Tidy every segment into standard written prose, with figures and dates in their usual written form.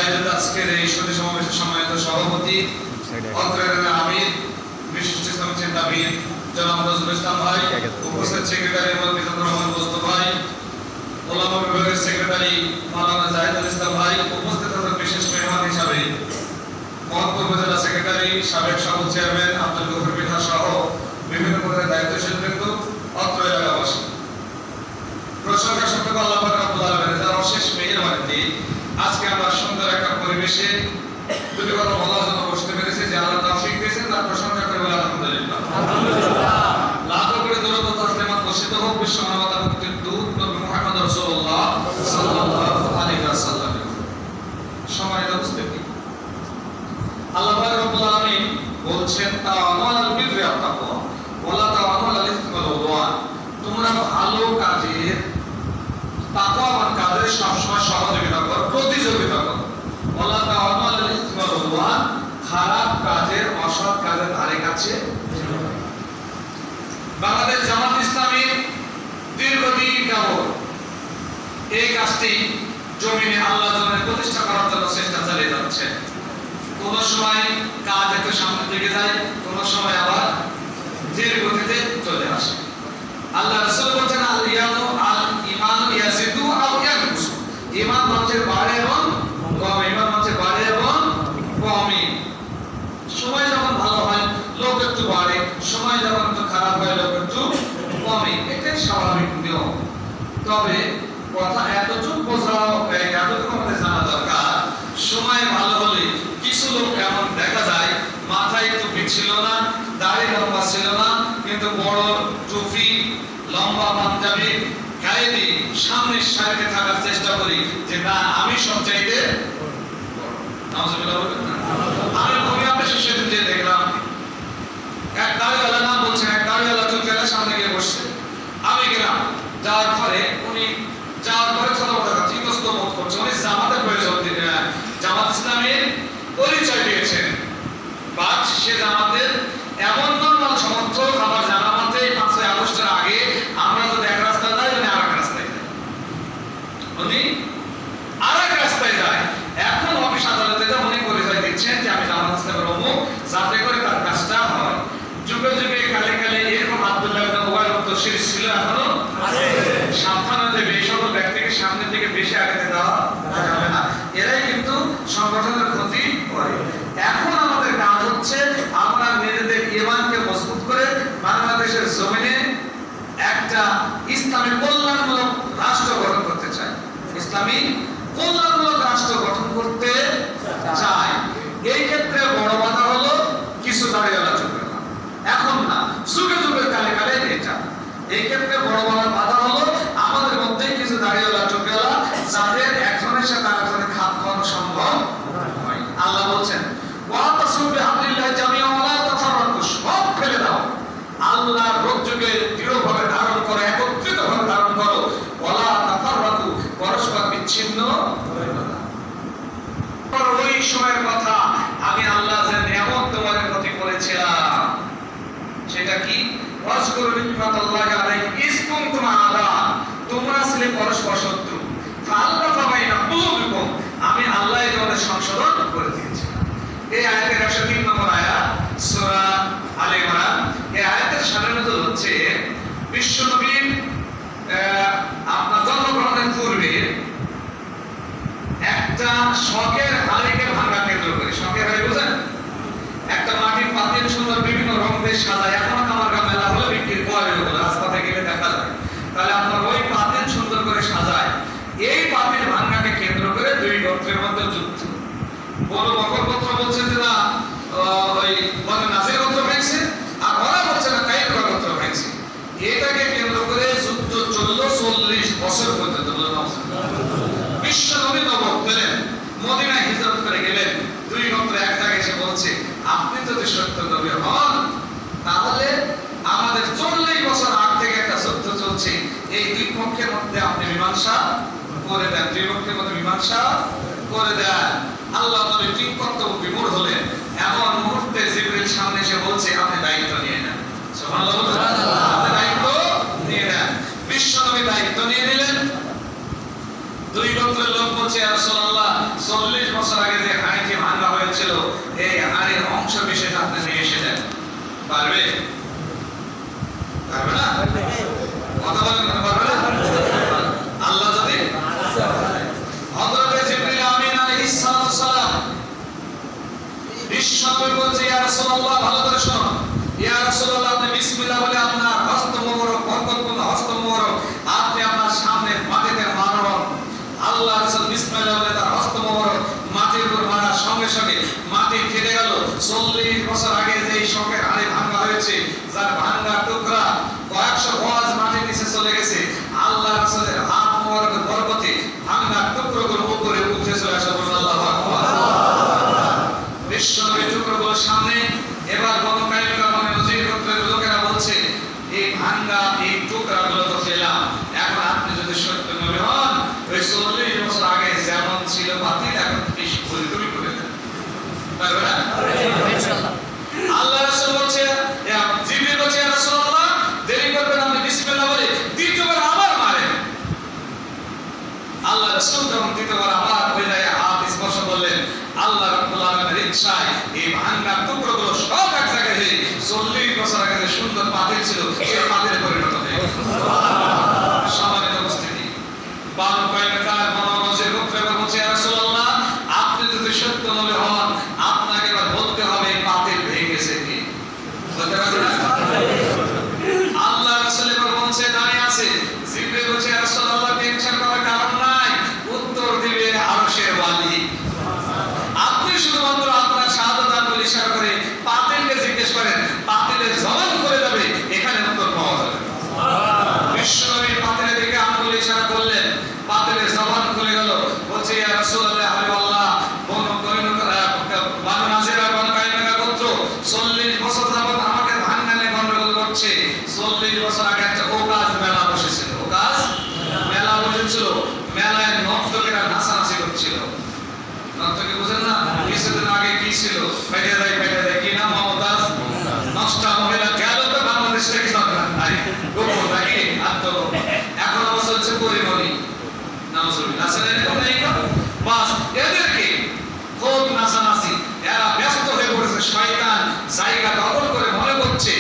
আয়োজিত আজকের এই সুধী সমাবেশের সম্মানিত সভাপতি অত্রের আমির বিশিষ্ট ইসলামী চিন্তাবিদ জনাব নজরুল ইসলাম ভাই, উপস্থিত সেক্রেটারি মিজানুর রহমান দোস্ত ভাই, ওলামা বিভাগের সেক্রেটারি মাওলানা জাহিদুল ইসলাম ভাই, উপস্থিত আছেন বিশেষ মেহমান হিসাবে মোহাম্মদপুর উপজেলা সেক্রেটারি সাবেক সভাপতি চেয়ারম্যান আব্দুল গফুর মিঠা সহ বিভিন্ন পদের দায়িত্বশীল বৃন্দ, অত্র এলাকাবাসী। প্রশংসা সত্ত্বেও আল্লাহ পাক রব্বুল আলামিনের তার অশেষ মেহেরবানিতে আজকে আমরা সুন্দর একটা পরিবেশে দুটি কথা বলার জন্য বসতে পেরেছি। যে আল্লাহ তৌফিক দিয়েছেন তার প্রশংসা করে বলে আলহামদুলিল্লাহ। লাখ করে দরুদ ও তাসলিমাত বর্ষিত হোক বিশ্ব মানবতার মুক্তির দূত নবী মুহাম্মদ রাসূলুল্লাহ সাল্লাল্লাহু আলাইহি ওয়াসাল্লাম। সম্মানিত উপস্থিতি, আল্লাহ পাক রব্বুল আলামিন বলছেন তাওয়ানু আলাল বিররি ওয়াত তাকওয়া ওয়ালা তাওয়ানু আলাল ইসমি ওয়াল উদওয়ান। তোমরা ভালো কাজের তাকওয়াবান কাজের সবসময় সহযোগিতা করো, প্রতিযোগিতা করো। ওয়ালা তাওয়ানু আলাল ইসমি ওয়াল উদওয়ান, খারাপ কাজের অসৎ কাজের ধারে কাছে। বাংলাদেশ জামাত ইসলামীর দীর্ঘদিন যাবত এই কাজটি জমিনে আল্লাহ জমিনে প্রতিষ্ঠা করার জন্য চেষ্টা চালিয়ে যাচ্ছে। কোন সময় কাজ একটু সামনের দিকে যায়, কোন সময় আবার ধীর গতিতে চলে আসে। আল্লাহ রাসূল বলেন আল ঈমান ইয়াজিদু আও ইয়ানকুসু, ঈমান মানুষের বাড়ে এবং কমে, ঈমান মানুষের বাড়ে এবং কমে। সময় যখন ভালো হয় লোক একটু বাড়ে, সময় যখন একটু খারাপ হয় লোক একটু কমে, এটাই স্বাভাবিক নিয়ম। তবে কথা এতটুকু বোঝাও, এতটুকু আমাদের জানা দরকার, সময় ভালো হলে কিছু লোক এমন দেখা যায় মাথায় টুপি ছিল না, দাড়ি লম্বা ছিল না, কিন্তু বড় টুপি লম্বা পাঞ্জাবি গায়ে দিয়ে সামনের সারিতে থাকার চেষ্টা করি যে না আমি সব চাইতে আমি ভূমি অফিসে সেদিন যে দেখলাম এক দাড়িওয়ালা নাম বলছেন, এক দাড়িওয়ালা চুলকেলা সামনে গিয়ে বসছে। আমি গেলাম, যাওয়ার পরে উনি যাওয়ার পরে ছোট বড় কথা ইতস্ত বোধ করছে। উনি জামাতের প্রয়োজন, জামাত ইসলামের পরিচয় দিয়েছেন, বাট সে জামাতের এমন নর্মাল সমর্থক। আমার জানা মতে 5ই আগস্টের আগে আমরা যদি এক রাস্তায় যাই, উনি আরেক রাস্তায় যায়, উনি আরেক রাস্তায় যায়। এখন অফিস আদালতে যা উনি পরিচয় দিচ্ছেন যে আমি জামাত ইসলামের অমুক, যাতে করে তার কাজটা হয়। যুগে যুগে কালে কালে এরকম আব্দুল্লাহ ইবনে উবাই মুত্তাশির ছিল, এখনো আছে। সাবধানে দেবে, এই সকল ব্যক্তিকে সামনের দিকে বেশি আগাতে দেওয়া যাবে না, এরাই কিন্তু সংগঠনের ক্ষতি করে। এখন আমাদের কাজ হচ্ছে আমরা নিজেদের ঈমানকে মজবুত করে বাংলাদেশের জমিনে একটা ইসলামী কল্যাণমূলক রাষ্ট্র গঠন করতে চাই, ইসলামী কল্যাণমূলক রাষ্ট্র গঠন করতে চাই। এই ক্ষেত্রে বড় বাধা হলো কিছু দাঁড়িয়েওয়ালা চলবে না, এখন না, যুগে যুগে কালে কালে এটা। এই ক্ষেত্রে বড় বাধা হলো আমাদের মধ্যে কিছু দাঁড়িয়েওয়ালা চলবেওয়ালা যাদের একজনের সাথে আরেকজনের খাপ খাওয়ানো সম্ভব নয়। আল্লাহ বলছেন ওয়াতাসিমু বিহাবলিল্লাহি জামিআন ওয়া লা তাফাররাকু, সব ফেলে দাও, আল্লাহর রজ্জুকে দৃঢ়ভাবে ধারণ করো, একত্রিতভাবে ধারণ করো। ওয়া লা তাফাররাকু, পরস্পর বিচ্ছিন্ন হবে না। ওই সময়ের কথা আমি আল্লাহ যে নিয়ামত তোমাদের প্রতি করেছিলাম সেটা কি? ওয়াজকুরু নি'মাতাল্লাহি আলাইকুম ইয কুনতুম আ'দা, তোমরা ছিলে পরস্পর শত্রু, ফাআল্লাফা বাইনা কুলুবিকুম, আমি আল্লাহ তোমাদের সংশোধন করে দিয়েছিলাম। এই আয়াতের 103 নম্বর আয়াত সূরা আলে ইমরান। এই আয়াতের সাধারণত হচ্ছে বিশ্বনবীর আপনার জন্মগ্রহণের পূর্বে একটা শখের হাড়িকে ভাঙা কেন্দ্র করে, শখের হাড়ি বুঝেন, একটা মাটির পাতিল সুন্দর বিভিন্ন রং দিয়ে সাজায়, এখন আমার মেলা হলে বিক্রি করে, রাস্তাতে গেলে দেখা যায়। তাহলে আপনার ওই পাতিল সুন্দর করে সাজায়। এই পাতিল ভাঙাকে কেন্দ্র করে দুই গোত্রের মধ্যে যুদ্ধ। বড় বকর গোত্র বলছে যে না ওই বনে নাসির গোত্র ভেঙছে, আর ওরা বলছে না কাইকরা গোত্র ভেঙছে। এটাকে কেন্দ্র করে যুদ্ধ চলল 40 বছর পর্যন্ত। বিশ্ব নবী নবক পেলেন, মদিনায় হিজরত করে গেলেন, দুই গোত্র এক জায়গায় এসে বলছে আপনি যদি সত্য নবী হন তাহলে আমাদের 40 বছর আগ থেকে একটা যুদ্ধ চলছে, এই দুই পক্ষের মধ্যে আপনি মীমাংসা করে দেন, দুই পক্ষের মধ্যে মীমাংসা করে দেন। আল্লাহ নবী তিন কর্তব্য বিমূঢ় হলেন, এমন মুহূর্তে জিবরিল সামনে এসে বলছে আপনি দায়িত্ব নিয়ে নেন। সুবহানাল্লাহ, আপনি দায়িত্ব নিয়ে নেন। বিশ্ব নবী দায়িত্ব নিয়ে নিলেন। দুই গোত্রের লোক বলছে ইয়া রাসূলুল্লাহ 40 বছর আগে যে হাড়িটি ভাঙা হয়েছিল এই হাড়ির অংশ বিশেষ আপনি নিয়ে এসে দেন। পারবে? পারবে না? কথা বলেন না, পারবে না? আল্লাহ যদি হযরত জিবরিল আমিন আলাইহিস সালাম বিশ্বনবী বলছে ইয়া রাসূলুল্লাহ ভালো করে শুনুন, ইয়া রাসূলুল্লাহ আপনি বিসমিল্লাহ বলে আপনার হস্ত মোবারক বরকতপূর্ণ হস্ত মোবারক আপনি আপনার সামনে মাটিতে মারুন। আল্লাহ রাসূল বিসমিল্লাহ বলে তার হস্ত মোবারক মাটির উপর মারার সঙ্গে সঙ্গে মাটি ফেটে গেল। 40 বছর আগে যে শোকের হাড়ি ভাঙা হয়েছে যার ভাঙা টুকরা কয়েকশো গজ মাটির নিচে চলে গেছে, আল্লাহ রাসূলের হাত মোবারকের বরকতে ভাঙা টুকরোগুলো উপরে উঠে চলে আসে। আল্লাহু আকবার। বিশ্বনবীর টুকরোগুলোর সামনে এবার বনু কায়নুকা বনু নজির গোত্রের লোকেরা বলছে এই ভাঙা এই টুকরাগুলো তো খেলাম, এখন আপনি যদি সত্য নবী হন ওই 40 বছর আগে যেমন ছিল বাতিল এখন বেশি পরিবর্তন করে দেন। পারবে না? ইনশাআল্লাহ। আল্লাহ রাসূল বলছে জিবরিল বলছে ইয়া রাসূলুল্লাহ দেরি করবেন আপনি বিসমিল্লাহ বলে দ্বিতীয়বার আবার মারেন। আল্লাহ রাসূল যখন দ্বিতীয়বার আবার ওই জায়গায় হাত স্পর্শ করলেন, আল্লাহ রাব্বুল আলামিনের ইচ্ছায় এই ভাঙা টুকরোগুলো সব এক জায়গায় হয়ে 40 বছর আগে যে সুন্দর পাতিল ছিল সেই পাতিলে পরিণত হয়ে গেল। সম্মানিত উপস্থিতি, বানু কায়নুকা বনু নজির গোত্রের বলছে ইয়া রাসূলুল্লাহ আপনি যদি সত্য নবী হন আপনাকে এবার বলতে হবে পাতিল ভেঙেছে কি। বলতে পারবেন না? আল্লাহ রাসূল এবার বলছে দাঁড়িয়ে আছে। জিবরিল বলছে ইয়া রাসূলুল্লাহ টেনশন করার কারণ নাই, উত্তর দিবে আরশের ওয়ালি। আপনি শুধুমাত্র আপনার শাহাদাত আঙ্গুল ইশারা করে পাতিলকে জিজ্ঞেস করেন, পাতিলের জবান খুলে যাবে, এখানে উত্তর পাওয়া যাবে। বিশ্বনবী পাতিলের দিকে আঙ্গুল ইশারা করলেন, পাতিলের জবান খুলে গেল। বলছে ইয়া রাসূলুল্লাহ হাবিবাল্লাহ বনু কায়নুকা বনু নাজির আর বনু কায়নুকা গোত্র 40 বছর যাবত আমাকে ভাঙানে গন্ডগোল করছে। 40 বছর আগে একটা ওকাজ মেলা বসেছিল, ওকাজ মেলা বসেছিল, মেলায় নর্তকীরা নাচানাচি করছিল। নর্তকী বুঝেন না? কিছুদিন আগে কি ছিল? ফেটে দেয় কি নাম? মমতাজ। নষ্টা মহিলা গেল তো বাংলাদেশ থেকে সরকার নাই গোপন নাকি আত্মগোপন। এখন আবার চলছে পরিমণি নাউজুবিল্লাহ বাস এদেরকে খুব নাচানাচি, এরা ব্যস্ত হয়ে পড়েছে। শয়তান জায়গা দখল করে মনে করছে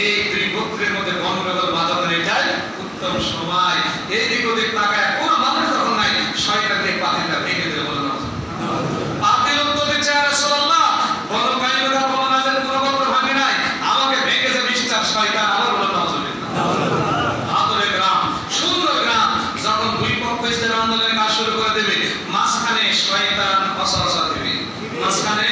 এই দুই গোত্রের মধ্যে গন্ডগোল বাঁধানোর এটাই উত্তম সময়। এইদিক ওদিক তাকায় কোনো মানুষ যখন নাই শয়তানকে পাতিলটা ভেঙে দিল। বলে না পাতিল উত্তর দিচ্ছে ইয়া রাসূলুল্লাহ বনু কায়নুকা বনু নাজির কোনো গোত্র ভাঙে নাই, আমাকে ভেঙেছে মিস্টার শয়তান। আবার বলে নাউজুবিল্লাহ। আদরের গ্রাম, সুন্দর গ্রাম, যখন দুই পক্ষ ইসলাম আন্দোলনের কাজ শুরু করে দেবে মাঝখানে শয়তান ওয়াসওয়াসা দেবে, মাঝখানে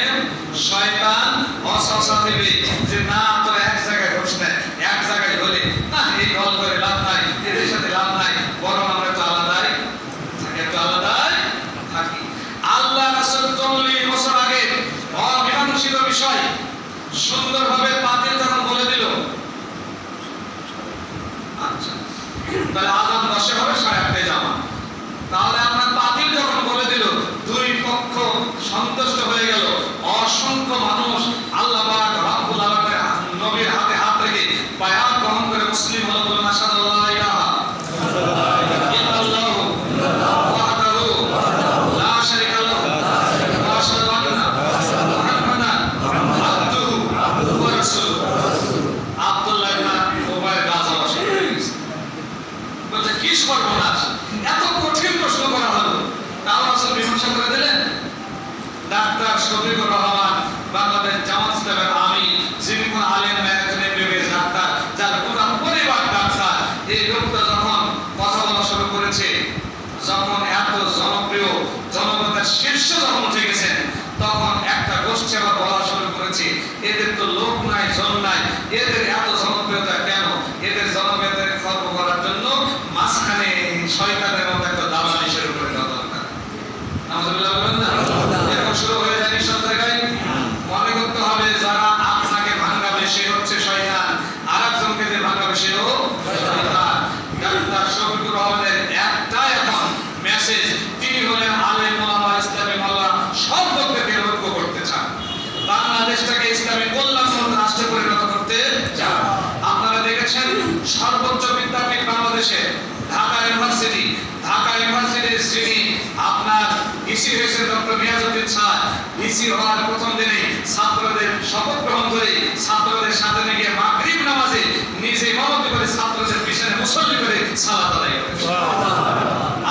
শয়তান ওয়াসওয়াসা দেবে যে না তো এক জায়গায় বসে এক জায়গায় হলে না এই দল করে লাভ নাই, এদের সাথে লাভ নাই, বরং আমরা তো আলাদাই থাকি, একটু আলাদাই থাকি। আল্লাহ রাসূল 40 বছর আগে অমীমাংসিত বিষয় সুন্দরভাবে পাতিল যখন বলে দিল, আচ্ছা তাহলে আযান 10 হবে 8:30 জামা, তাহলে আপনার পাতিল যখন বলে দিল দুই পক্ষ সন্তুষ্ট হয়ে গেল। অসংখ্য মানুষ আল্লাহ পাক রব্বুল আলামিনের নবীর হাতে হাত রেখে বায়াত গ্রহণ করে মুসলিম হলো। বলুন আশহাদু আল্লা ইলাহা ইল্লাল্লাহু ওয়াহদাহু লা শারীকা লাহু ওয়া আশহাদু আন্না মুহাম্মাদান আবদুহু ওয়া রাসূলুহু। আব্দুল্লাহ ইবনে উবাইর গাজা বসে গেছে। বলতে কি সর্বনাশ, এত কঠিন প্রশ্ন করা হলো, তাও রাসূল মীমাংসা করে দিলেন। ডাক্তার শফিকুর রহমান বাংলাদেশ জামাত ইসলামের আমির, যিনি কোন আলেম না, একজন এমবিবিএস ডাক্তার, যার পুরো পরিবার ডাক্তার, এই লোকটা যখন কথা বলা শুরু করেছে, যখন এত জনপ্রিয় জনগণের শীর্ষ যখন উঠে গেছেন, তখন একটা গোষ্ঠী আবার বলা শুরু করেছে এদের তো লোক নাই জন নাই, এদের এত জনপ্রিয়তা কেন? এদের জনপ্রিয়তা খর্ব করার জন্য মাঝখানে শয়তানের মতো একটা দালালি শুরু করে দেওয়া দরকার। নাউজুবিল্লাহ বলেন না? এখন শুরু হয়ে যায় সব জায়গায় অনেক ভিসি হয়েছে ডক্টর মিয়াজউদ্দিন স্যার। ভিসি হওয়ার প্রথম দিনে ছাত্রদের শপথ গ্রহণ করে ছাত্রদের সাথে গিয়ে মাগরিব নামাজে নিজে ইমামতি করে ছাত্রদের পিছনে মুসল্লি করে সালাত আদায় করে।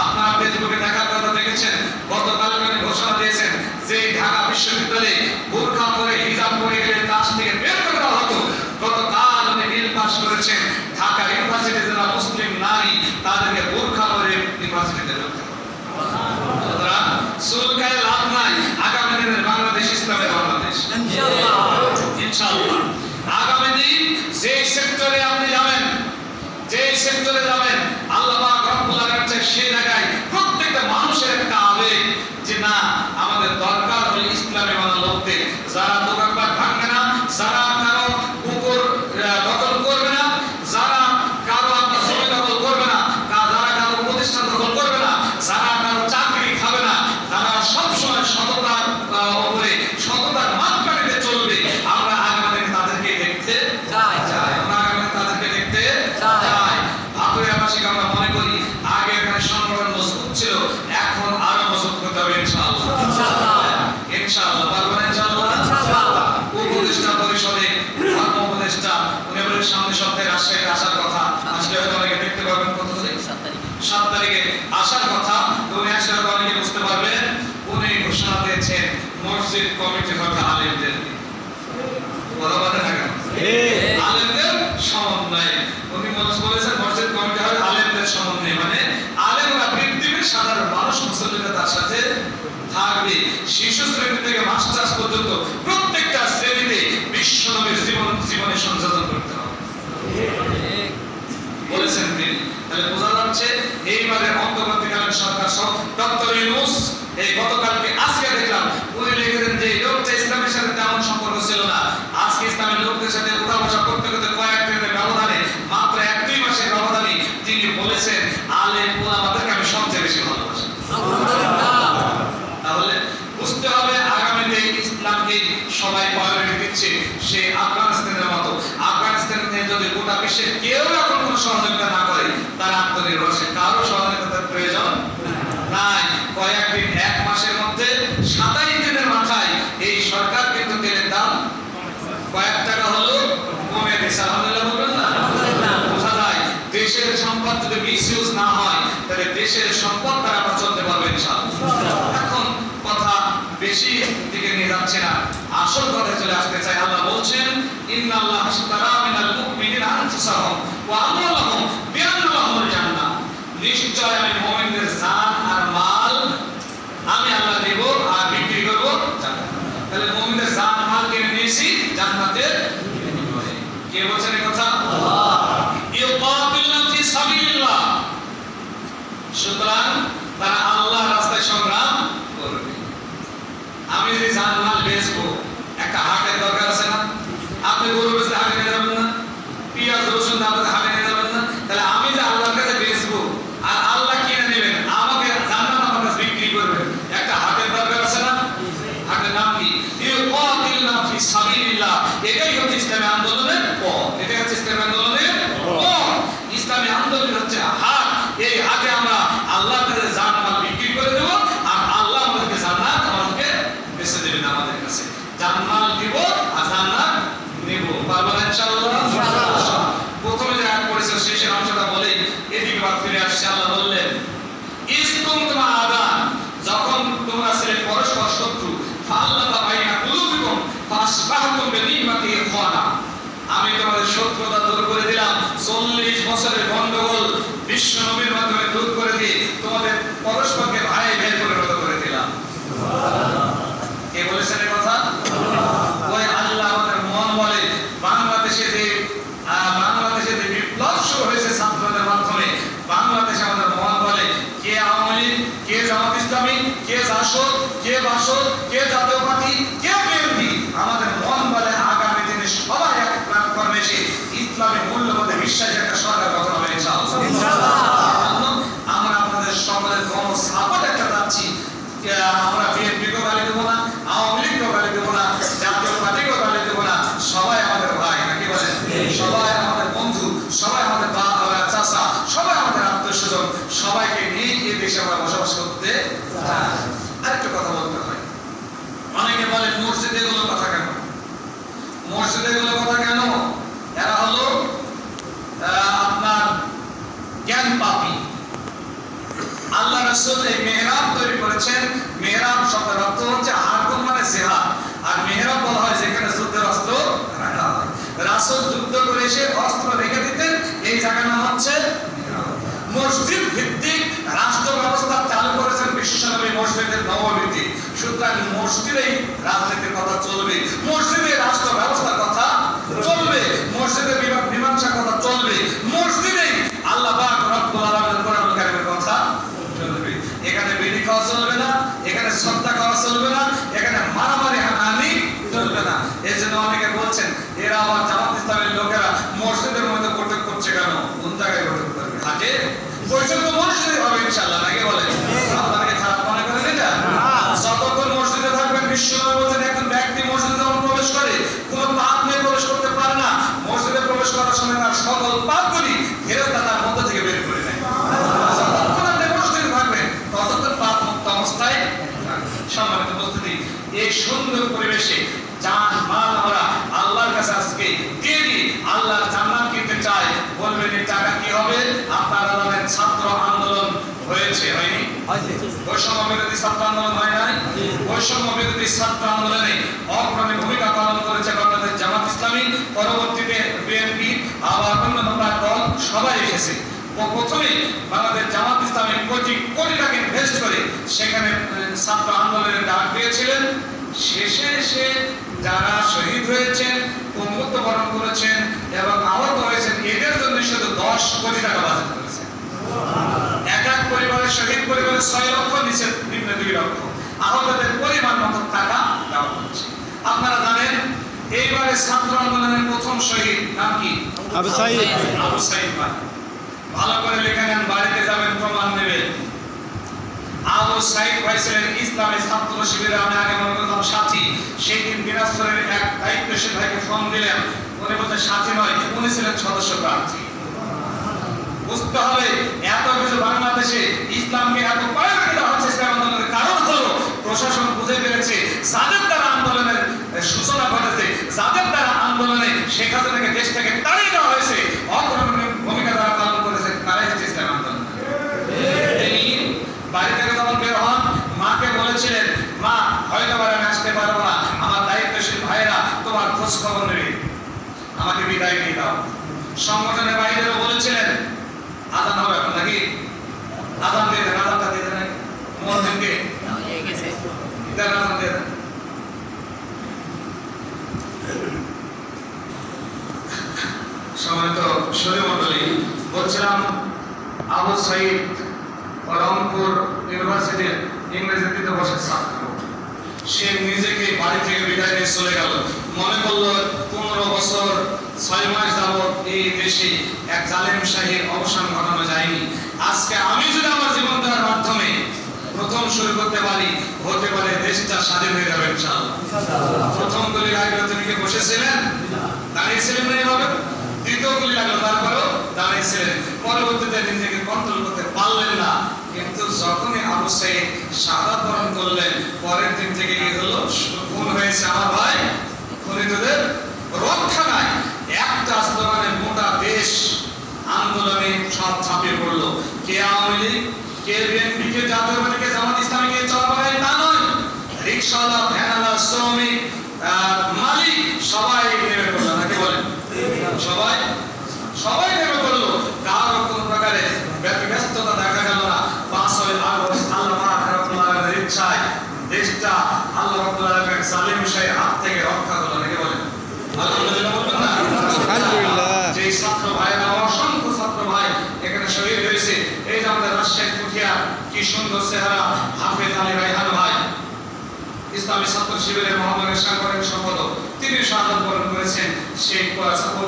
আপনারা ফেসবুকে দেখার কথা দেখেছেন, গতকাল ঘোষণা দিয়েছেন যে ঢাকা বিশ্ববিদ্যালয়ে বোরকা পরে হিজাব পরে গেলে ক্লাস থেকে বের করে দেওয়া হতো। গতকাল উনি বিল পাস করেছেন ঢাকা ইউনিভার্সিটিতে যারা মুসলিম নারী তাদেরকে বোরকা পরে ইউনিভার্সিটিতে ঢুকতে হবে। সুতরাং সুলকায় লাভ নাই। আগামী দিনের বাংলাদেশ ইসলামের বাংলাদেশ ইনশাআল্লাহ। আগামী দিন যে সেক্টরে আপনি যাবেন, যে সেক্টরে যাবেন, আল্লাহ পাক রব্বুল আলামিন সেই জায়গায় প্রত্যেকটা মানুষের একটা আবেগ যে না আমাদের দরকার হলো ইসলামে মানা লোকদের, যারা দোকানপাট ভাঙবে না, যারা কারো পুকুর দখল করবে না, যারা কারো আপনার জমি দখল করবে না, যারা কারো প্রতিষ্ঠান দখল করবে না, যারা কারো চাকরি খাবে না, যারা সবসময় সততার উপরে সততার মাপকাঠিতে চলবে। আমরা আগামী দিনে তাদেরকে দেখতে চাই। আমরা আগামী দিনে তাদেরকে দেখতে চাই। ভাতুরিয়াবাসীকে আমরা মনে করি আগে এখানে সংগঠন মজবুত ছিল, এখন আরো মজবুত করতে হবে ইনশাআল্লাহ। ইনশাআল্লাহ পারবো না ইনশাআল্লাহ। উপদেষ্টা পরিষদে ধর্ম উপদেষ্টা উনি বলেন সামনে সপ্তাহে রাজশাহীতে আসার কথা। আসলে হয়তো অনেকে দেখতে পাবেন কত তারিখ, 7 তারিখে আসার কথা। উনি আসলে অনেকে বুঝতে পারবেন উনি ঘোষণা দিয়েছেন মসজিদ কমিটি হবে আলেমদেরকে। আলেমদের সমন্বয় উনি বলেছেন মসজিদ কমিটি হবে আলেমদের সমন্বয়, মানে আলেমরা পৃথিবীর সাধারণ মানুষ মুসল্লিরা তার সাথে থাকবে। শিশু শ্রেণী থেকে মাস্টার্স পর্যন্ত প্রত্যেকটা শ্রেণীতে বিশ্বনবীর জীবনে সংযোজন করতে হবে বলেছেন তিনি। তাহলে বোঝা যাচ্ছে এইবারে অন্তর্বর্তীকালীন সরকার সহ ডক্টর ইউনূস এই গতকালকে আজকে দেখলাম উনি লিখেছেন যে লোকটা ইসলামের সাথে তেমন সম্পর্ক ছিল না, আজকে ইসলামের লোকদের সাথে উঠা বসা করতে করতে কয়েক দিনের ব্যবধানে মাত্র 1-2 মাসের ব্যবধানে তিনি বলেছেন আলেম ওলামাদেরকে আমি সবচেয়ে বেশি ভালোবাসি। তাহলে বুঝতে হবে আগামীতে ইসলামকে সবাই প্রায়োরিটি দিচ্ছে। সে আফগানিস্তানের মতো, আফগানিস্তানে যদি গোটা বিশ্বের কেউ এখন কোনো সহযোগিতা না করে তার আত্মনির্ভরশীল, কারো সহযোগিতার প্রয়োজন নাই। কয়েকদিন 1 মাসের মধ্যে 27 দিনের মাথায় এই সরকার কিন্তু তেলের দাম কয়েক টাকা হলো কমে দিয়েছে। আলহামদুলিল্লাহ বলবেন না? বোঝা যায় দেশের সম্পদ যদি মিসইউজ না হয় তাহলে দেশের সম্পদ দ্বারা আমরা চলতে পারবো ইনশাআল্লাহ। এখন কথা বেশি দিকে নিয়ে যাচ্ছে না, আসল কথা চলে আসতে চাই। আল্লাহ বলছেন ইন্নাল্লাহ আশতারা মিনাল মুমিনিনা আনফুসাহুম ওয়া আমওয়ালাহুম বিআন্না লাহুমুল জান্নাহ। নিশ্চয় আমি মুমিনদের জান আর মাল আমি আল্লাহ দেব আর বিক্রি করব জান্নাত। তাহলে মুমিনদের জান মাল কিনে নিয়েছি জান্নাতের বিনিময়ে। কে বলছেন এই কথা? আল্লাহ। ইউকাতিলুনা ফি সাবিলিল্লাহ, সুতরাং তারা আল্লাহর রাস্তায় সংগ্রাম করবে। আমি যদি জান মাল বেচবো, একটা হাটের দরকার আছে না? আপনি গরু বেচলে হাটে নিয়ে যাবেন না? পেঁয়াজ রসুন আপনি হাটে নিয়ে যাবেন না? তাহলে আমি যে আল্লাহর কাছে বেচবো আর আল্লাহ কিনে নেবেন, আমাকে জান্নাত আমার কাছে বিক্রি করবেন, একটা হাটের দরকার আছে না? হাটের নাম কি? ইউকাতিলুনা ফি সাবিলিল্লাহ। এটাই হচ্ছে ইসলামী আন্দোলনের পথ। এটাই হচ্ছে ইসলামী আন্দোলনের পথ। ইসলামী আন্দোলন হচ্ছে হাট। এই হাটে আমরা আল্লাহর কাছে জান মাল বিক্রি করে দেব আর আল্লাহ আমাদেরকে জান্নাত আমাদেরকে বেচে দেবেন। আমাদের কাছে জান মাল দিব আর জান্নাত নেব। পারবো না ইনশাআল্লাহ? প্রথমে যে আয়াত পড়েছে শেষের অংশটা বলে এদিকে বাদ ফিরে আসছে। আল্লাহ বললেন ইসকুনতুম আদান, যখন তোমরা ছিলে পরস্পর শত্রু, ফাআল্লাফা বাইনা কুলুবিকুম ফাসবাহতুম বিনিমাতি ইখওয়ানা, আমি তোমাদের শত্রুতা দূর করে দিলাম। 40 বছরের গন্ডগোল বিশ্ব নবীর মাধ্যমে দূর করে দিয়ে তোমাদের পরস্পরকে ভাই ভাই পরিণত করে দিলাম। কে বলেছেন এই কথা? ওই আল্লাহ। আমাদের মন বলে বাংলাদেশে যে বিপ্লব শুরু হয়েছে ছাত্রদের মাধ্যমে, বাংলাদেশে আমাদের মন বলে কে আওয়ামী লীগ, কে জামাত ইসলামী, কে জাসদ, কে বাসদ, কে জাতীয় পার্টি, কে বিএনপি। আমাদের মন বলে আগামী দিনে সবাই এক প্ল্যাটফর্মে এসে ইসলামী মূল্যবোধে বিশ্বাসী একটা সরকার গঠন হবে ইনশাআল্লাহ। আমরা আপনাদের সকলের কোন সাপোর্ট একটা চাচ্ছি। আমরা বিএনপিকেও গালি দেবো না, আওয়ামী লীগকেও গালি দেবো না, জাতীয় পার্টিকেও গালি দেবো না। সবাই আমাদের ভাই, নাকি বলেন? সবাই আমাদের বন্ধু, সবাই আমাদের চাচা, সবাই আমাদের আত্মীয় স্বজন, সবাইকে নিয়ে এই দেশে আমরা বসবাস করতে চাই। আর রাসূল এই মেহরাব তৈরি করেছেন। মেহরাব শব্দের অর্থ হচ্ছে আরকুন মানে জিহাদ, আর মেহরাব বলা হয় যেখানে যুদ্ধের অস্ত্র রাখা হয়। রাসূল যুদ্ধ করে এসে অস্ত্র রেখে দিতেন, এই জায়গার নাম হচ্ছে মেহরাব। মসজিদ ভিত্তিক রাষ্ট্র ব্যবস্থা চালু করেছেন বিশ্বনবী মসজিদের নববীতি। সুতরাং মসজিদেই রাজনীতির কথা চলবে, মসজিদে রাষ্ট্র ব্যবস্থার কথা চলবে, মসজিদে বিবাদ মীমাংসার কথা চলবে, মসজিদেই আল্লাহ পাক রব্বুল আলামিনের কোরআনুল কারীমের কথা চলবে। এখানে বিড়ি খাওয়া চলবে না, এখানে সদ্দা খাওয়া চলবে না, এখানে মারামারি হানাহানি চলবে না। এই জন্য অনেকে বলছেন এরা আবার জামাত ইসলামের লোকেরা মসজিদের মধ্যে বৈঠক করছে কেন? কোন জায়গায় বৈঠক করবে? হাটে বৈঠক তো মসজিদে হবে ইনশাআল্লাহ, নাকি বলে? আপনাকে খারাপ মনে করেন এটা? যতক্ষণ মসজিদে থাকবেন, বিশ্বনবী বলেন একজন ব্যক্তি মসজিদে যখন প্রবেশ করে কোনো পাপ নিয়ে প্রবেশ করতে পারে না। মসজিদে প্রবেশ করার সময় তার সকল পাপগুলি ফেরেশতা তার মধ্য থেকে বের করে নেয়। যতক্ষণ আপনি মসজিদে থাকবেন ততক্ষণ পাপ মুক্ত অবস্থায় থাকবেন। সম্মানিত উপস্থিতি, এই সুন্দর পরিবেশে জান মাল আমরা আল্লাহর কাছে আজকে দিয়ে দিই, আল্লাহর জান্নাত কিনতে চাই। বলবেন এই টাকা কি হবে? আপনারা জানেন ছাত্র আন্দোলন হয়েছে, হয়নি? বৈষম্য বিরোধী ছাত্র আন্দোলন হয় নাই? বৈষম্য বিরোধী ছাত্র আন্দোলনে অগ্রণী ভূমিকা পালন করেছে বাংলাদেশ জামাত ইসলামী, পরবর্তীতে বিএনপি, আবার অন্যান্য দল সবাই এসেছে। প্রথমে বাংলাদেশ জামাত ইসলামী কোটি কোটি টাকা ইনভেস্ট করে সেখানে ছাত্র আন্দোলনের ডাক দিয়েছিলেন। শেষে এসে যারা শহীদ হয়েছেন, মৃত্যুবরণ করেছেন এবং আহত হয়েছেন, এদের জন্য শুধু 10 কোটি টাকা বাজেট করেছে। এক এক পরিবারের শহীদ পরিবারের 6 লক্ষ, নিচে নিম্ন 2 লক্ষ, আহতদের পরিমাণ মতো টাকা দেওয়া হচ্ছে। আপনারা জানেন এইবারে ছাত্র আন্দোলনের প্রথম শহীদ নাম কি? আবু সাঈদ। আবু সাঈদ ভাই, ভালো করে লিখে নেন, বাড়িতে যাবেন প্রমাণ নেবেন। আবু সাঈদ ভাই ছিলেন ইসলামী ছাত্র শিবিরের, আমি আগে মনে করতাম সাথী। সেই দিন দিনাজপুরের এক দায়িত্বশীল ভাইকে ফোন দিলেন, উনি বলতে সাথী নয়, উনি ছিলেন সদস্য প্রার্থী। বুঝতে হবে এত কিছু বাংলাদেশে ইসলামকে এত প্রায়োরিটি দেওয়া হচ্ছে ইসলাম আন্দোলনের কারণ হলো প্রশাসন বুঝে পেরেছে যাদের দ্বারা আন্দোলনের সূচনা ঘটেছে, যাদের দ্বারা আন্দোলনে শেখ হাসিনাকে দেশ থেকে তাড়িয়ে দেওয়া হয়েছে, অগ্রণী ভূমিকা যারা পালন করেছে তারাই হচ্ছে ইসলাম আন্দোলন। তিনি বাড়ি থেকে যখন বের হন মাকে বলেছিলেন, মা হয়তো আমি আসতে পারবো না, আমার দায়িত্বশীল ভাইরা তোমার খোঁজ খবর নেবে, আমাকে বিদায় দিয়ে দাও। সংগঠনের বাইরেও বলেছিলেন আজান হবে এখন নাকি? আজান দিয়ে দেন, আজানটা দিয়ে দেন, মুয়াজ্জিনকে দেন, আজান দিয়ে দেন। সম্মানিত সুধী মণ্ডলী, বলছিলাম আবু সাঈদ রংপুর ইউনিভার্সিটির ইংরেজি দ্বিতীয় বর্ষের ছাত্র। সে নিজেকে বাড়ি থেকে বিদায় নিয়ে চলে গেল, মনে করলো 15 বছর 6 মাস যাবৎ এই দেশে এক জালেম শাহীর অবসান ঘটানো যায়নি। আজকে আমি যদি আমার জীবন দেওয়ার মাধ্যমে প্রথম শুরু করতে পারি, হতে পারে দেশটা স্বাধীন হয়ে যাবে ইনশাআল্লাহ। প্রথম গুলি লাগলো, তুমি কি বসেছিলেন? দাঁড়িয়েছিলেন না এইভাবে? দ্বিতীয় গুলি লাগলো, তারপরেও দাঁড়িয়েছিলেন। পরবর্তীতে নিজেকে কন্ট্রোল করতে পারলেন না, কিন্তু যখনই আবু সাঈদ শাহাদাত বরণ করলেন, পরের দিন থেকে কি হলো? খুন হয়েছে আমার ভাই, খুনিদের রক্ষা নাই। একটা স্লোগানে গোটা দেশ আন্দোলনে সব ঝাঁপিয়ে পড়লো। কে আওয়ামী লীগ, কে বিএনপি, কে জাতীয়বাদী, কে জামাত ইসলামী, কে চরমনাই, তা নয়। রিকশাওয়ালা, ভ্যানওয়ালা, শ্রমিক, মালিক সবাই নেমে পড়লো, নাকি বলেন? সবাই নেমে পড়লো। কারো কোনো প্রকারে ব্যস্ততা দেখা গেল না। 5ই আগস্ট আল্লাহ রাব্বুল আলামিনের ইচ্ছায় দেশটা আল্লাহ রাব্বুল আলামিনের জালিম শাহীর হাত থেকে রক্ষা হলো, নাকি বলেন? আলহামদুলিল্লাহ বলবেন না? আলহামদুলিল্লাহ। যে ছাত্র ভাইরা, অসংখ্য ছাত্র ভাই এখানে শহীদ হয়েছে। এই যে আমাদের রাজশাহী পুঠিয়া, কি সুন্দর চেহারা, হাফেজ আলী রায়হান ভাই, ইসলামী ছাত্র শিবিরের মহানগরের সাংগঠনিক সম্পাদক, তিনি শাহাদাত বরণ করেছেন সেই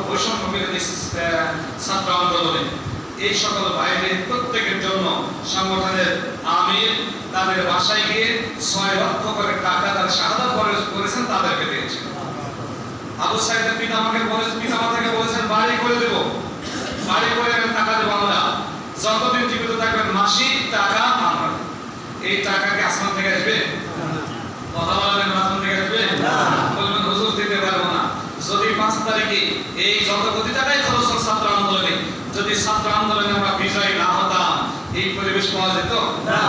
বৈষম্য বিরোধী ছাত্র আন্দোলনে। এই সকল ভাইদের প্রত্যেকের জন্য সংগঠনের আমির তাদের বাসায় গিয়ে 6 লক্ষ করে টাকা তার শাহাদাত বরণ করেছেন তাদেরকে দিয়েছেন। আবু সাঈদের পিতামাতাকে বলেছেন বাড়ি করে দেব, বাড়ি করে টাকা দেবো আমরা, যতদিন জীবিত থাকবেন মাসিক টাকা আমরা। এই টাকা কি আসমান থেকে আসবে? কথা বলবেন, আসমান থেকে আসবে? বলবেন হুজুর দিতে পারবো না। যদি 5 তারিখে এই যত কোটি টাকাই খরচ হল ছাত্র আন্দোলনে, যদি ছাত্র আন্দোলনে আমরা বিজয়ী না হতাম, এই পরিবেশ পাওয়া যেত না।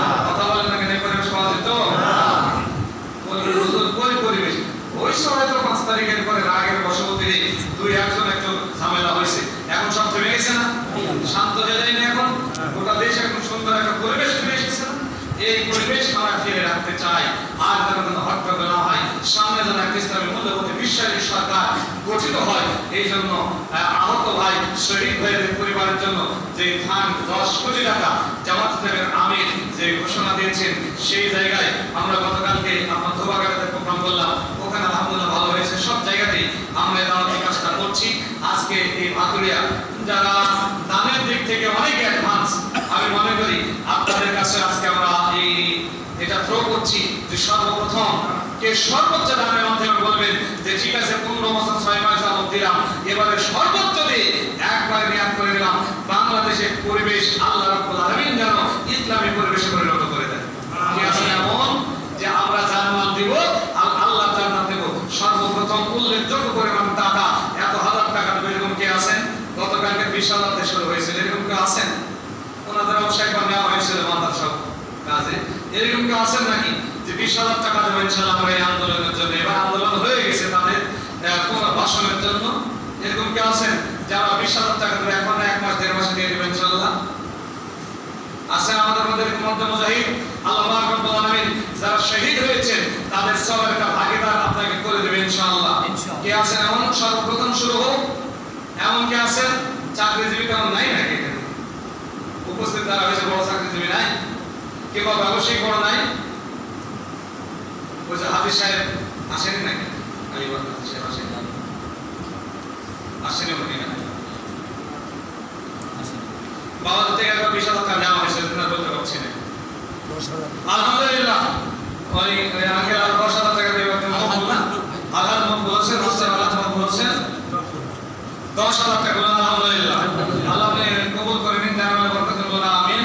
দুই একজন একটু ঝামেলা হয়েছে, এখন সব থেমে গেছে না, শান্ত হয়ে যায়নি, এখন গোটা দেশ এখন সুন্দর একটা পরিবেশ ফিরে এসেছে না। এই পরিবেশ আমরা ফিরে রাখতে চাই, আর যেন কোনো হট্টগোল না হয়, সামনে যেন একটা ইসলামী মূল্যবোধে বিশ্বাসী সরকার গঠিত হয়। এই জন্য আহত ভাই শহীদ ভাইদের পরিবারের জন্য যে ফান্ড 10 কোটি টাকা জামাত ইসলামের আমির যে ঘোষণা দিয়েছেন, সেই জায়গায় আমরা গতকালকে আপনার ধোবাঘাটাতে প্রোগ্রাম করলাম, ওখানে আলহামদুলিল্লাহ ভালো হয়েছে। সব জায়গাতেই আমরা দাওয়াতি কাজটা করছি। আজকে এই ভাতুরিয়া যারা দানের দিক থেকে অনেক অ্যাডভান্স, আমি মনে করি আপনাদের কাছে আজকে আমরা এটা থ্রো করছি যে সর্বপ্রথম কে সর্বোচ্চ দানের মাধ্যমে বলবেন যে ঠিক আছে 15 বছর 6 মাস যাবত দিলাম, এবারে সর্বোচ্চ দিয়ে একবারে নিয়াত করে দিলাম বাংলাদেশের পরিবেশ আল্লাহ রাব্বুল আলামিন যেন ইসলামী পরিবেশে পরিণত করে দেন। কি আছে এমন যে আমরা জান্নাত দিব, আল্লাহ জান্নাত দেব, সর্বপ্রথম উল্লেখযোগ্য পরিমাণ টাকা, এত হাজার টাকা দেবে, এরকম কে আছেন? গতকালকে 20,000 দিয়ে শুরু হয়েছিল, এরকম কে আছেন? ওনাদের ব্যবসায় করে নেওয়া হয়েছিল মাথার সব কাজে, এরকম কেউ আছেন নাকি যে 20,000 টাকা দেবো ইনশাআল্লাহ আমরা এই আন্দোলনের জন্য? এবার আন্দোলন হয়ে গেছে তাদের ভাষণের জন্য, এরকম কেউ আছেন যারা 20,000 টাকা দেবে এখন 1 মাস 1.5 মাসে দিয়ে দেবেন ইনশাআল্লাহ? আছেন আমাদের মধ্যে মধ্যে মুজাহিদ? আল্লাহ পাক রব্বুল আলামিন যারা শহীদ হয়েছেন তাদের সবার একটা ভাগীদার আপনাকে করে দেবে ইনশাআল্লাহ। কে আছেন এমন? সর্বপ্রথম শুরু হোক। এমন কে আছেন? চাকরিজীবী তেমন নাই নাকি এখানে উপস্থিত যারা হয়েছে? বড় চাকরিজীবী নাই কিংবা ব্যবসায়িক বড় নাই? ওই যে হাফিজ সাহেব আসেনি নাকি? আলিবাগ হাফিজ সাহেব আসেনি উনি না? বাবাদের থেকে একবার 20,000 টাকা নেওয়া হয়েছে, বলতে পারছি না। আলহামদুলিল্লাহ ওই আগে 10,000 টাকা দেবে না? আল্লাহ বলছেন, আল্লাহ বলছেন 10,000 টাকা। আলহামদুলিল্লাহ, আল্লাহ কবুল করে নিন, দান বরকত করুন, আমিন।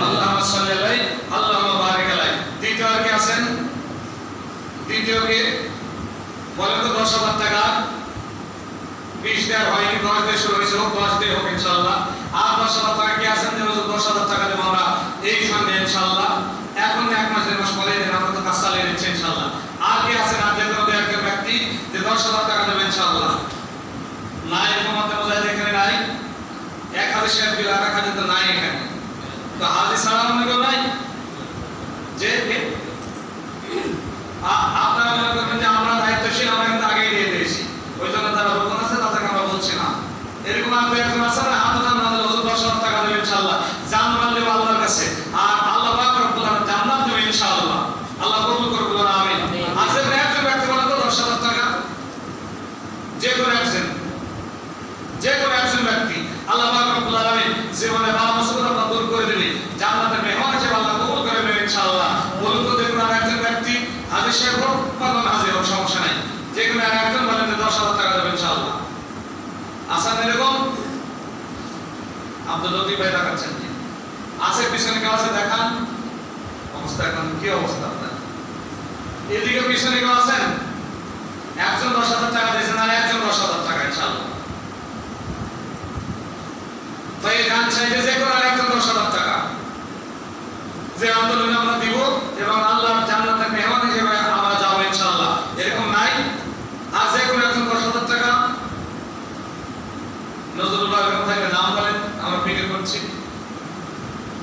আল্লাহুম্মা সাল্লি আলাইহি আল্লাহুম্মা বারিক আলাইহি। দ্বিতীয় আর কে আছেন? দ্বিতীয় কে বলেন তো? 10,000 টাকা 20 দেওয়া হয়নি, 10 দিয়ে শুরু হয়েছে, 10 দিয়ে হোক ইনশাআল্লাহ। আর 10,000 টাকা কে আছেন যে 10,000 টাকা দেবো আমরা এই সামনে ইনশাআল্লাহ? এখন 1 মাস 1.5 মাস পরে দেন, আমরা তো কাজ চালিয়ে নিচ্ছি ইনশাআল্লাহ। আর কে আছেন আর যে কোনো একজন ব্যক্তি যে 10,000 টাকা দেবে ইনশাআল্লাহ? নাই, তোমাদের বোঝায় এখানে নাই। 1,000 শেয়ার বিল আর 1,000 তো নাই এখানে, তো হাজি ছাড়া মনে কেউ নাই? যে আপনারা মনে করবেন যে আমরা দায়িত্বশীল, আমরা কিন্তু আগেই দিয়ে দিয়েছি, ওই জন্য তারা রোকন আছে তাদেরকে আমরা বলছি না। এরকম আর একজন আছে না, হাত উঠান, না দিলে 10,000 টাকা দেবে ইনশাআল্লাহ, জান মাল দেবে আল্লাহর কাছে, আর আল্লাহ পাক রব্বুল আলামিন জান্নাত দেবে ইনশাআল্লাহ। আল্লাহ কবুল করুন, বলুন আমিন। আছে একজন ব্যক্তি বলেন তো 10,000 টাকা? যে কোনো একজন, যে কোনো একজন ব্যক্তি আল্লাহ পাক রব্বুল আলামিন জীবনে বালা মুসিবত আল্লাহ দূর করে দিবে, জান্নাতের মেহমান হিসেবে আল্লাহ কবুল করে নেবে ইনশাআল্লাহ। বলুন তো যে কোনো একজন ব্যক্তি, হাজি সাহেব হোক বা হাজি হোক, সমস্যা নাই, যে কোনো একজন বলেন যে 10,000 টাকা দেবে ইনশাআল্লাহ? আসান এরকম? আব্দুল লতিফ ভাই দেখাচ্ছেন কি? আছে পিছনে কেউ আছে? দেখান অবস্থা, এখন কি অবস্থা আপনার? এদিকে পিছনে কেউ আছেন? একজন 10,000 টাকা দিয়েছেন আর একজন 10,000 টাকা ইনশাআল্লাহ। ভাই গান চাইতে যে কোনো একজন 10,000 টাকা যে আন্দোলনে আমরা দিব এবং আল্লাহর জান্নাতের মেহমান হিসেবে আমরা যাবো ইনশাআল্লাহ, এরকম নাই? আর যে কোনো একজন 10,000 টাকা? নজরুল্লাহ এরকম থাকলে নাম বলেন, আমরা ফিকির করছি।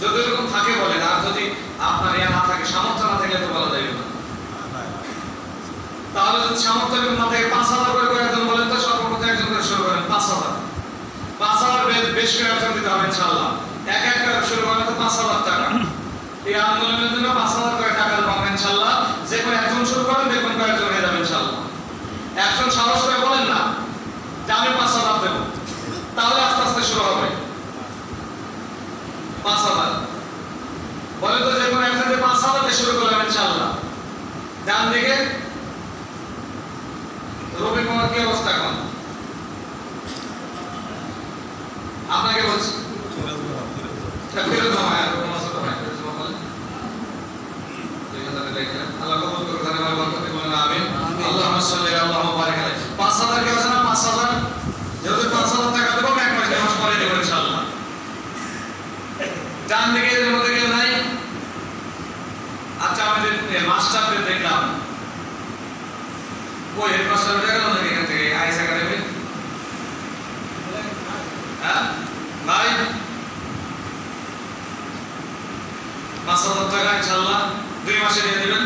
যদি এরকম থাকে বলেন, আর যদি আপনার ইয়া না থাকে, সামর্থ্য না থাকলে তো বলা যাবে না। তাহলে যদি সামর্থ্য না থাকে 5,000 করে একজন বলেন তো, সর্বপ্রথম একজন করে শুরু করেন। 5,000 বেশ করে একজন দিতে হবে ইনশাআল্লাহ। এক এক করে শুরু করেন তো 5,000 টাকা। এই আন্দোলনের জন্য 5,000 করে টাকা পাবেন ইনশাআল্লাহ। যে কোনো একজন শুরু করেন, দেখবেন কয়েকজন হয়ে যাবে ইনশাআল্লাহ। একজন সাহস করে বলেন না যে আমি 5,000 দেব, তাহলে আস্তে আস্তে শুরু হবে। 5,000 বলে তো যে কোনো একজন 5,000 দিয়ে শুরু করলাম ইনশাআল্লাহ। ডান দিকে রবি কুমার, কি অবস্থা এখন? আপনাকে বলছি আল্লাহ কবুল করুন, আল্লাহ বরকত করুন, আমিন। আল্লাহুম্মা সাল্লি আল্লাহুম্মা বারিক আলাইহি। 5,000 কে আছে না? 5,000 যেহেতু 5,000 টাকা দেবো, 1 মাস 1 মাস পরে দেবো ইনশাআল্লাহ। ডান দিকে এর মধ্যে কেউ নাই? আচ্ছা, আমাদের মাস্টারদের দেখলাম, ওই হেডমাস্টার উঠে গেল নাকি এখান থেকে? আইস একাডেমি হ্যাঁ ভাই 5,000 টাকা ইনশাআল্লাহ 2 মাসে দিয়ে দিবেন।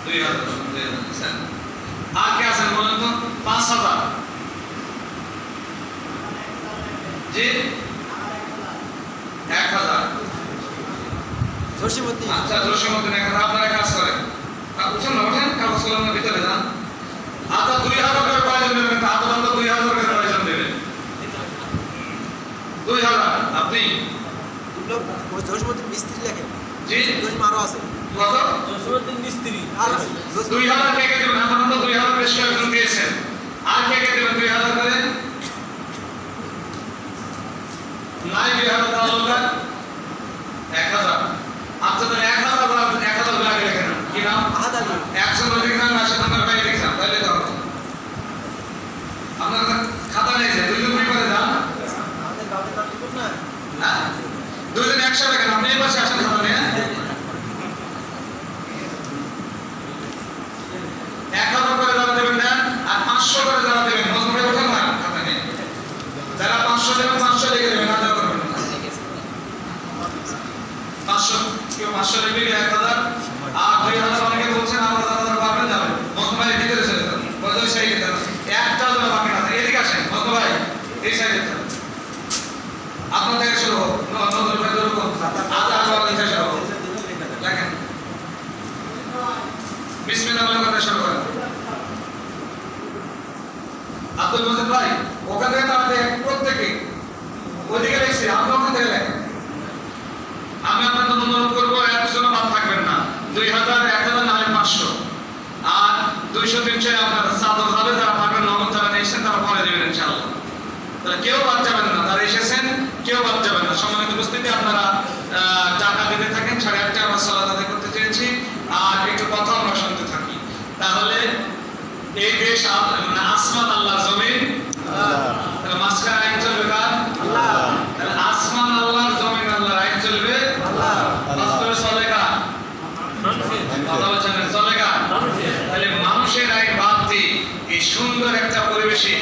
2,000 আর কে আছেন বলেন তো? 5,000 জি 1,000 জসীমউদ্দিন। আচ্ছা জসীমউদ্দিন 1,000 আপনারা কাজ করেন। উঠেন না উঠেন কাগজ কলমের ভিতরে যান। আচ্ছা 2,000 করে কয়জন দেবেন? আপনারা তো 2,000 করে কয়জন দেবেন? 2,000 আপনি জসীমউদ্দিন মিস্ত্রি লেখেন। জি জসীম আরো আছে। কত? জসীমউদ্দিন মিস্ত্রি। আর 2,000 কে দেবেন? আপনারা তো 2,000 বেশ কয়েকজন দিয়েছেন। আর কে দেবেন 2,000 করে? নাই 2,000 তাহলে 1,000। আচ্ছা তাহলে 1,000 লাগে লেখেন। কি নাম? আহাদ আলী। 100 লিখেন না 7 ভাই লিখেন তাহলে তো হবে। আপনার খাতা নেই যে দুইজন দুই করে যান। আমাদের বাবার নাম লিখুন না। হ্যাঁ দুইজন একসাথে লেখেন। আপনি এই পাশে আসেন খাতা নিয়ে। 1,000 করে যারা দেবেন দেন আর 500 করে যারা দেবেন মজুরি ওঠেন না খাতা নিয়ে। যারা 500 দেবেন 500 লিখে দেবেন আদা করবেন না। 500 কেউ 500 লিখে 1,000 আর 2,000 অনেকে বলছেন আমরা যারা পারবেন যাবেন মজুরি ভিতরে চলে যান। বজই সাইডে যান। একটা জন বাকি না এদিকে আসেন মজুরি ভাই এই সাইডে যান। আপনার থেকে শুরু হোক নজর ভাই শুরু হোক আদা আদা লিখে শুরু হোক দেখেন বিসমিল্লাহ বলে কথা শুরু করেন। আব্দুল মজিদ ভাই ওখান থেকে তাড়াতে প্রত্যেকে ওইদিকে লিখছি আপনি ওখান থেকে লেখেন। আমি আপনাদের অনুরোধ করবো একজন বাদ থাকবেন না। 2,000 1,000 নাহলে 500 আর 200 300 আপনার চাদর যাবে যারা পারবেন নগদ যারা নিয়েছেন তারা পরে দেবেন ইনশাআল্লাহ। তাহলে কেউ বাদ যাবেন না যারা এসেছেন কেউ বাদ যাবেন না। সম্মানিত উপস্থিতি আপনারা টাকা দিতে থাকেন। 8:30 আমরা সালাত আদায় করতে চেয়েছি আর একটু কথা আমরা শুনতে থাকি। তাহলে এই দেশ মানে আসমান আল্লাহ জমিন তাহলে মাঝখানে আইন চলবে কার? আল্লাহ। তাহলে আসমান আল্লাহ জমিন আল্লাহর আইন চলবে আল্লাহ। বাস্তবে চলে কার? কথা বলছেন চলে কার? তাহলে মানুষের আইন বাদ দিয়ে এই সুন্দর একটা পরিবেশে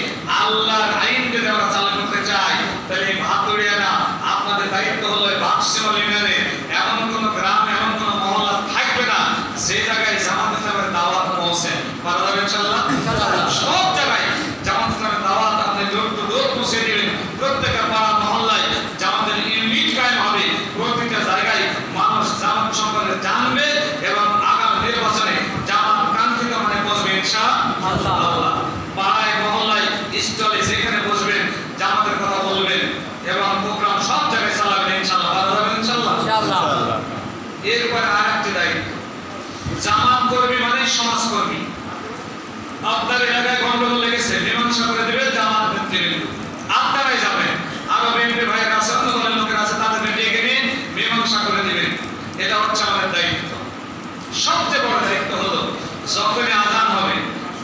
আল্লাহর আইন যদি আমরা চালু করতে চাই তাহলে এই ভাতুড়িয়ারা আপনাদের দায়িত্ব হলো বাক্সিমল ইউনিয়নে এমন কোন গ্রাম এমন কোন মহল্লা থাকবে না যে জায়গায় জামাত ইসলামের দাওয়াত পৌঁছে। পারা যাবে ইনশাআল্লাহ? সব জায়গায় জামাত ইসলামের দাওয়াত আপনি দূর পৌঁছে দিবেন। প্রত্যেকটা পাড়া মহল্লায় জামাতের ইউনিট কায়েম হবে। প্রত্যেকটা জায়গায় মানুষ জামাত সম্পর্কে জানবে এবং আগামী নির্বাচনে জামাত কাঙ্ক্ষিত মানে বসবে ইনশাআল্লাহ। পাড়ায় মহল্লায় স্টলে যেখানে বসবেন জামাতের কথা বলবেন এবং প্রোগ্রাম সব জায়গায় চালাবেন ইনশাআল্লাহ। পারা যাবে ইনশাআল্লাহ? ইনশাআল্লাহ। এরপরে আরেকটি দায়িত্ব জামাত কর্মী মানে সমাজকর্মী। আপনার এলাকায় গন্ডগোল লেগেছে মীমাংসা করে দেবে জামাত নেতৃবৃন্দ। আপনারাই যাবেন আরো বিএনপি ভাইয়ের আছে অন্য দলের লোকের আছে তাদের ডেকে নিয়ে মীমাংসা করে দিবেন। এটা হচ্ছে আমাদের দায়িত্ব। সবচেয়ে বড় দায়িত্ব হলো যখনই আযান হবে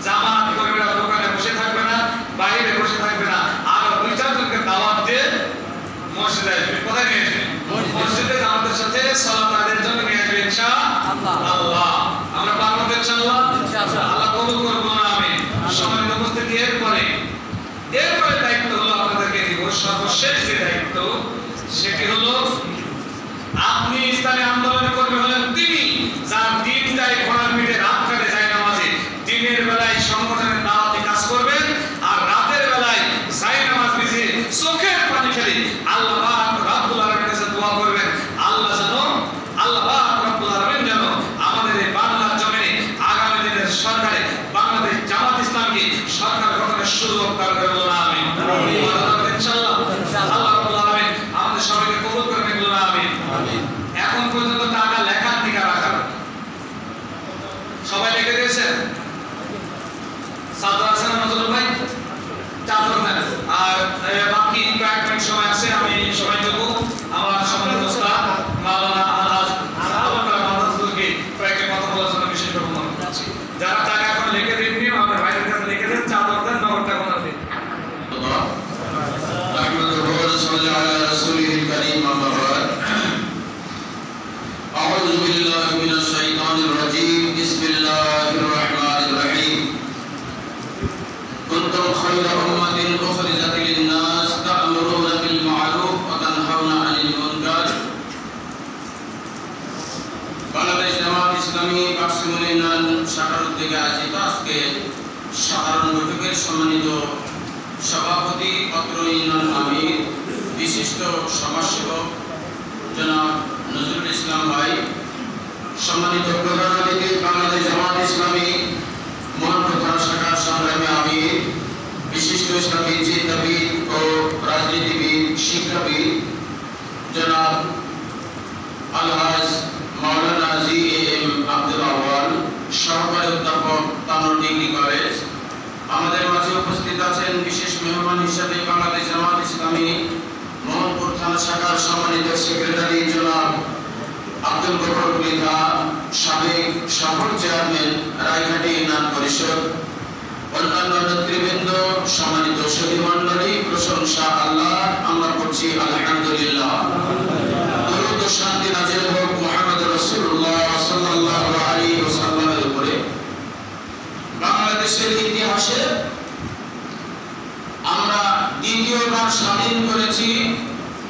জামাত কর্মীরা দোকানে বসে থাকবে না বাইরে বসে থাকবে না আরো 2-4 জনকে দাওয়াত দিয়ে মসজিদে আসবে। কোথায় নিয়ে আসবে? মসজিদে জামাতের সাথে সালাত আদায়ের জন্য নিয়ে আসবে ইনশাআল্লাহ। আমরা পারবো ইনশাআল্লাহ? আল্লাহ কবুল করবো না আমিন। সম্মানিত উপস্থিতি এরপরে দায়িত্ব হলো আপনাদেরকে দিব সর্বশেষ যে দায়িত্ব সেটি হলো আপনি ইসলামী আন্দোলনের কর্মী হলেন তিনি যার দিনটাই ঘোড়ার পিঠে রাত কাটে যায় নামাজে। দিনের বেলায় সংগঠনের দাওয়াতে কাজ করবেন আর রাতের বেলায় যায় নামাজ ভিজিয়ে চোখের পানি ফেলে আল্লাহ পাক রব্বুল আলামিনের কাছে দোয়া করবেন আল্লাহ যেন বাংলাদেশ জামাত ইসলামী বাক্সমুল ইউনিয়ন শাখার উদ্যোগে আয়োজিত আজকে সাধারণ বৈঠকের সম্মানিত সভাপতি অত্র ইউনিয়ন আমির বিশিষ্ট সমাজসেবক জনাব নজরুল ইসলাম ভাই, সম্মানিত প্রধান অতিথি বাংলাদেশ জামাত ইসলামী মোহনপুর থানা শাখার সংগ্রামী আমির, বিশিষ্ট ইসলামী চিন্তাবিদ ও রাজনীতিবিদ শিক্ষাবিদ জনাব আলহাজ মাওলানা জি.এ.এম. আব্দুল আউয়াল, সহকারী অধ্যাপক তানোর ডিগ্রি কলেজ। আমাদের মাঝে উপস্থিত আছেন বিশেষ মেহমান হিসেবে বাংলাদেশ জামাত ইসলামী মোহনপুর থানা শাখার সম্মানিত সেক্রেটারি জনাব আব্দুল গফর মৃধা, সাবেক সফল চেয়ারম্যান রায়ঘাটি ইউনিয়ন পরিষদ, অন্যান্য নেতৃবৃন্দ, সম্মানিত সুধী মণ্ডলী, প্রশংসা আল্লাহ, আমরা করছি আলহামদুলিল্লাহ। দরুদ ও শান্তি নাযিল হোক মুহাম্মদ রাসূলুল্লাহ সাল্লাল্লাহু আলাইহি ওয়াসাল্লামের উপরে। বাংলাদেশের ইতিহাসে আমরা দ্বিতীয়বার স্বাধীন করেছি।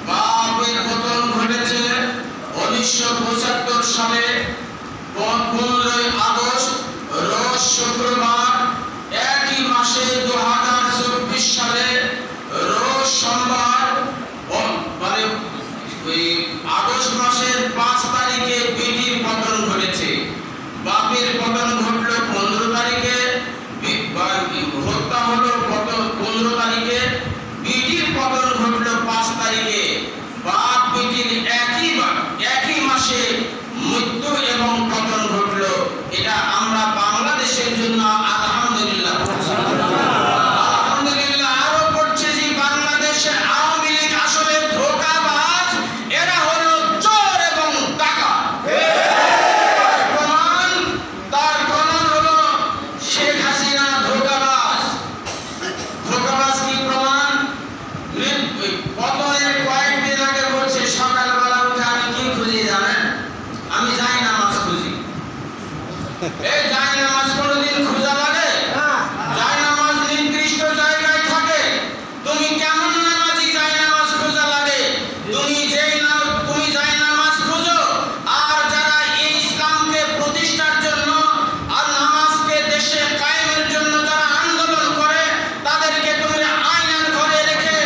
বাপের পতন ঘটেছে 1975 সালে 15ই আগস্ট রোজ শুক্রবার, একই মাসে 2024 সালে রোজ সোমবার, মানে আগস্ট মাসের 5 তারিখে বিটির পতন ঘটেছে। বাপের পতন ঘটলো 15 তারিখে, হত্যা হলো 15 তারিখে, বিটির পতন ঘটলো 5 তারিখে। বাপ বিটির একই মাসে মৃত্যু এবং পতন ঘটলো। এটা আমরা বাংলাদেশের জন্য আলহামদুলিল্লাহ। আলহামদুলিল্লাহ আরো পড়ছে যে বাংলাদেশে আওয়ামী লীগ আসলে ধোঁকাবাজ, এরা হলো চোর এবং ডাকাত। তার প্রমাণ হলো শেখ হাসিনা ধোঁকাবাজ। ধোঁকাবাজ কি প্রমাণ? পতনের কয়েকদিন আগে বলছে সকালবেলা উঠে আমি কি খুঁজি জানেন? আমি যাই নামাজ খুঁজি। এই যাই নামাজ কোনোদিন খোঁজা লাগে? যাই নামাজ নির্দিষ্ট জায়গায় থাকে। তুমি কেমন নামাজি যাই নামাজ খোঁজা লাগে? তুমি যাই নামাজ খোঁজো, আর যারা এই ইসলামকে প্রতিষ্ঠার জন্য আর নামাজকে দেশে কায়েমের জন্য যারা আন্দোলন করে, তাদেরকে তুমি আয়নার ঘরে রেখে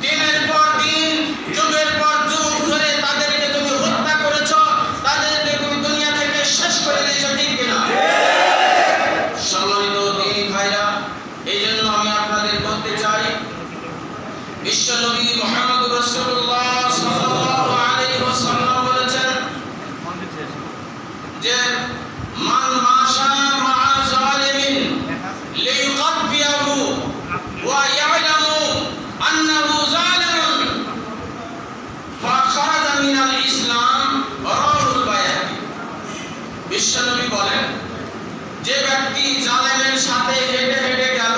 দিনের পর দিন, যুগের পর যুগ ধরে তাদেরকে তুমি হত্যা করেছো, তাদেরকে তুমি দুনিয়া থেকে শেষ করে দিয়েছো, ঠিক কিনা? সম্মানিত দিনী ভাইরা, এই জন্য আমি আপনাদের বলতে চাই, বিশ্বনবী মুহাম্মদ রাসূলুল্লাহ সাল্লাল্লাহু আলাইহি ওয়াসাল্লাম বলেছেন যে মান মাশা মা যালিমিন লিয়ুকাব্বিহু ওয়া ইয়ালামু আন্নাহু যালিমুন ফাখারাজা মিনাল ইসলাম, রাহুল বাইহাকি। বিশ্বনবী বলেন, যে ব্যক্তি জালেমের সাথে হেঁটে হেঁটে গেল,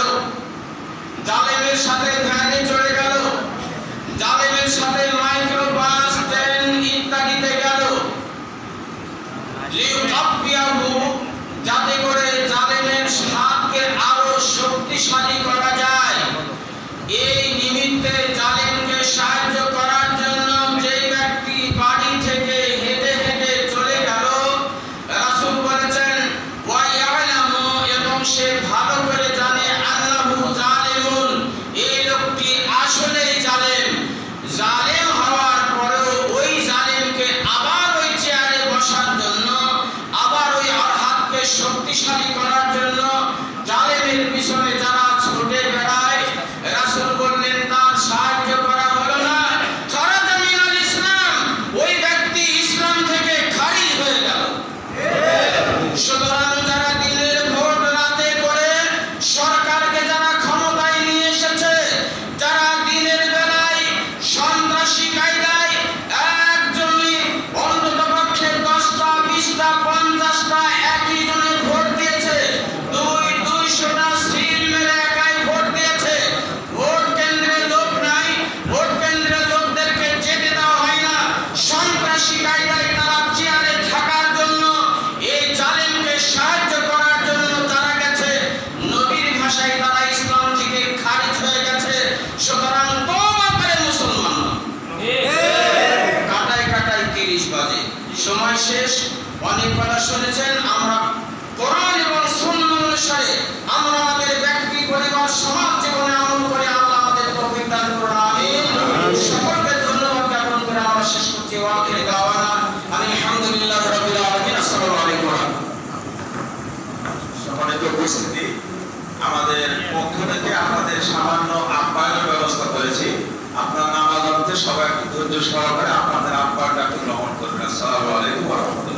জালেমের সাথে ভ্যানে চড়ে গেল, জালেমের সাথে মাইক্রোবাস, ট্রেন ইত্যাদিতে গেল, লিয়ুকাব্বিহু, যাতে করে জালেমের হাতকে আরো শক্তিশালী করা যায়, এই নিমিত্তে জালেমকে সাহায্য করার জন্য যে ব্যক্তি বাড়ি থেকে হেঁটে হেঁটে চলে গেল, রাসূল বলেছেন ওয়া ইয়ালামু, এবং সে ভালো করে জানে আল্লাহু জালিমুন, এই লোকটি আসলেই জালেম। জালেম হওয়ার পরেও ওই জালেমকে আবার ওই চেয়ারে বসার জন্য, আবার ওই হাতকে শক্তিশালী করার জন্য জালেমের পিছনে যারা ছুটে বেড়ায়, রাসূল বললেন তার সাহায্য করা হলো না, খারাজা মিনাল ইসলাম, ওই ব্যক্তি ইসলাম থেকে খারিজ হয়ে গেল। সুতরাং যারা দিনের ভোট রাতে করে সরকারকে যারা ক্ষমতায় নিয়ে এসেছে, যারা দিনের বেলায় সন্ত্রাসী কায়দায় একজনই অন্ততপক্ষে 10টা 20টা 50টা একই জনে ভোট দিয়েছে, অনেক কথা শুনেছেন। আমরা কোরআন এবং সুন্নাহ অনুসারে আমরা আমাদের ব্যক্তি পরিবার সমাজ জীবনে আমল করে আল্লাহ আমাদের তৌফিক দান করুন। আমিন। সকলকে ধন্যবাদ জ্ঞাপন করে আমরা শেষ করছি। ওয়া আখিরু দাওয়ানা আলহামদুলিল্লাহি রাব্বিল আলামিন। আসসালামু আলাইকুম। সম্মানিত উপস্থিতি, আমাদের পক্ষ থেকে আপনাদের সামান্য আপ্যায়নের ব্যবস্থা করেছি। আপনার নামাজ অর্থে সবাই একটু ধৈর্য সহকারে আপনাদের আপ্যায়নটা একটু গ্রহণ করবেন। আসসালামু আলাইকুম ওয়া রাহমাতুল্লাহ।